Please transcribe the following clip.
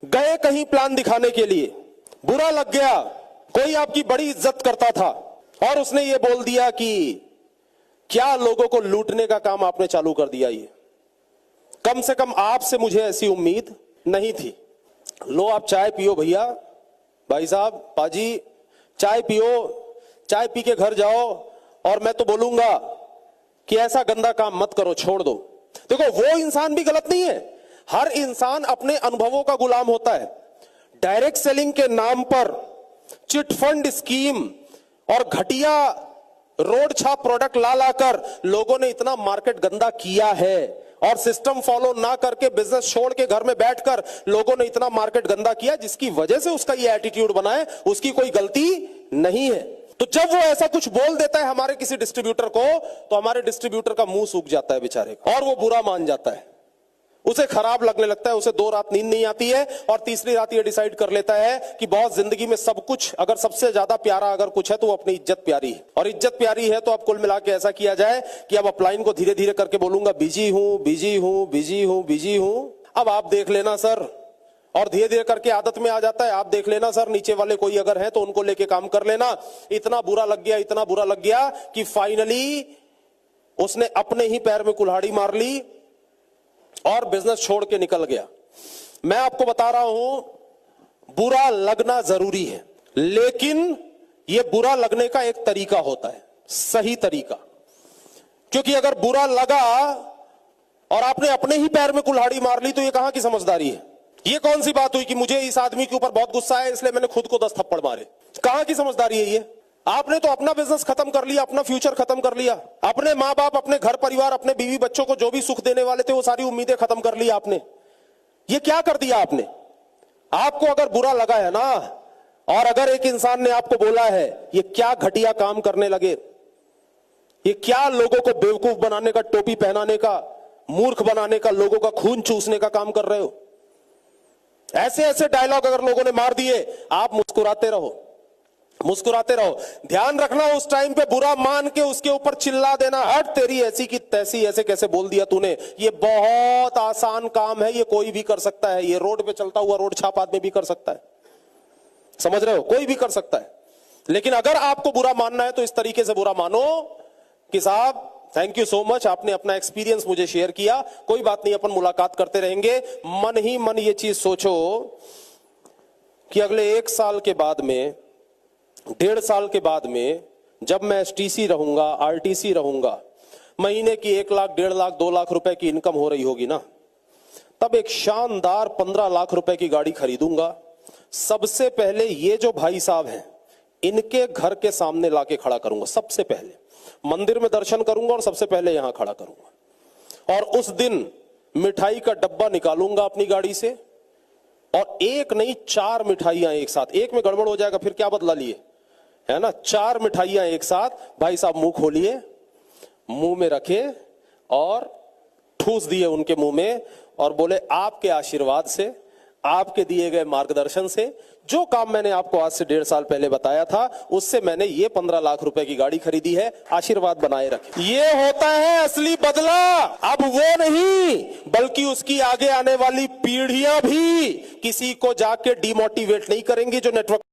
गए कहीं प्लान दिखाने के लिए, बुरा लग गया, कोई आपकी बड़ी इज्जत करता था और उसने ये बोल दिया कि क्या लोगों को लूटने का काम आपने चालू कर दिया। ये कम से कम आपसे मुझे ऐसी उम्मीद नहीं थी। लो आप चाय पियो भैया, भाई साहब, पाजी चाय पियो, चाय पी के घर जाओ और मैं तो बोलूंगा कि ऐसा गंदा काम मत करो, छोड़ दो। देखो वो इंसान भी गलत नहीं है, हर इंसान अपने अनुभवों का गुलाम होता है। डायरेक्ट सेलिंग के नाम पर चिट फंड स्कीम और घटिया रोड छाप प्रोडक्ट ला लाकर लोगों ने इतना मार्केट गंदा किया है और सिस्टम फॉलो ना करके बिजनेस छोड़ के घर में बैठकर लोगों ने इतना मार्केट गंदा किया जिसकी वजह से उसका ये एटीट्यूड बना है। उसकी कोई गलती नहीं है। तो जब वो ऐसा कुछ बोल देता है हमारे किसी डिस्ट्रीब्यूटर को, तो हमारे डिस्ट्रीब्यूटर का मुंह सूख जाता है बेचारे का और वो बुरा मान जाता है, उसे खराब लगने लगता है, उसे 2 रात नींद नहीं आती है और तीसरी रात ये डिसाइड कर लेता है कि बहुत जिंदगी में सब कुछ, अगर सबसे ज्यादा प्यारा अगर कुछ है तो वो अपनी इज्जत प्यारी है। और इज्जत प्यारी है तो अब कुल मिला के ऐसा किया जाए कि अब अपलाइन को धीरे धीरे करके बोलूंगा बिजी हूं, बिजी हूं, बिजी हूं, बिजी हूं। अब आप देख लेना सर, और धीरे धीरे करके आदत में आ जाता है। आप देख लेना सर, नीचे वाले कोई अगर है तो उनको लेके काम कर लेना। इतना बुरा लग गया, इतना बुरा लग गया कि फाइनली उसने अपने ही पैर में कुल्हाड़ी मार ली और बिजनेस छोड़ के निकल गया। मैं आपको बता रहा हूं, बुरा लगना जरूरी है, लेकिन यह बुरा लगने का एक तरीका होता है, सही तरीका। क्योंकि अगर बुरा लगा और आपने अपने ही पैर में कुल्हाड़ी मार ली तो यह कहां की समझदारी है। यह कौन सी बात हुई कि मुझे इस आदमी के ऊपर बहुत गुस्सा है इसलिए मैंने खुद को 10 थप्पड़ मारे। कहां की समझदारी है ये। आपने तो अपना बिजनेस खत्म कर लिया, अपना फ्यूचर खत्म कर लिया, अपने माँ बाप, अपने घर परिवार, अपने बीवी बच्चों को जो भी सुख देने वाले थे वो सारी उम्मीदें खत्म कर ली आपने। ये क्या कर दिया आपने। आपको अगर बुरा लगा है ना, और अगर एक इंसान ने आपको बोला है ये क्या घटिया काम करने लगे, ये क्या लोगों को बेवकूफ बनाने का, टोपी पहनाने का, मूर्ख बनाने का, लोगों का खून चूसने का काम कर रहे हो, ऐसे ऐसे डायलॉग अगर लोगों ने मार दिए, आप मुस्कुराते रहो, मुस्कुराते रहो। ध्यान रखना, उस टाइम पे बुरा मान के उसके ऊपर चिल्ला देना, हट तेरी ऐसी की तैसी, ऐसे कैसे बोल दिया तूने। ये बहुत आसान काम है, ये कोई भी कर सकता है। ये रोड पे चलता हुआ रोड छाप आदमी भी कर सकता है, समझ रहे हो, कोई भी कर सकता है। लेकिन अगर आपको बुरा मानना है तो इस तरीके से बुरा मानो कि साहब थैंक यू सो मच, आपने अपना एक्सपीरियंस मुझे शेयर किया, कोई बात नहीं, अपन मुलाकात करते रहेंगे। मन ही मन ये चीज सोचो कि अगले 1 साल के बाद में, 1.5 साल के बाद में, जब मैं एसटीसी रहूंगा, आरटीसी रहूंगा, महीने की 1 लाख, 1.5 लाख, 2 लाख रुपए की इनकम हो रही होगी ना, तब एक शानदार 15 लाख रुपए की गाड़ी खरीदूंगा। सबसे पहले ये जो भाई साहब हैं इनके घर के सामने लाके खड़ा करूंगा, सबसे पहले मंदिर में दर्शन करूंगा और सबसे पहले यहां खड़ा करूंगा। और उस दिन मिठाई का डब्बा निकालूंगा अपनी गाड़ी से, और एक नहीं 4 मिठाइयां एक साथ। एक में गड़बड़ हो जाएगा फिर क्या बदला लिए, है ना। 4 मिठाइयां एक साथ, भाई साहब मुंह खोलिए, मुंह में रखे और ठूस दिए उनके मुंह में और बोले आपके आशीर्वाद से, आपके दिए गए मार्गदर्शन से, जो काम मैंने आपको आज से 1.5 साल पहले बताया था उससे मैंने ये 15 लाख रुपए की गाड़ी खरीदी है, आशीर्वाद बनाए रखे। ये होता है असली बदला। अब वो नहीं, बल्कि उसकी आगे आने वाली पीढ़ियां भी किसी को जाके डिमोटिवेट नहीं करेंगी जो नेटवर्क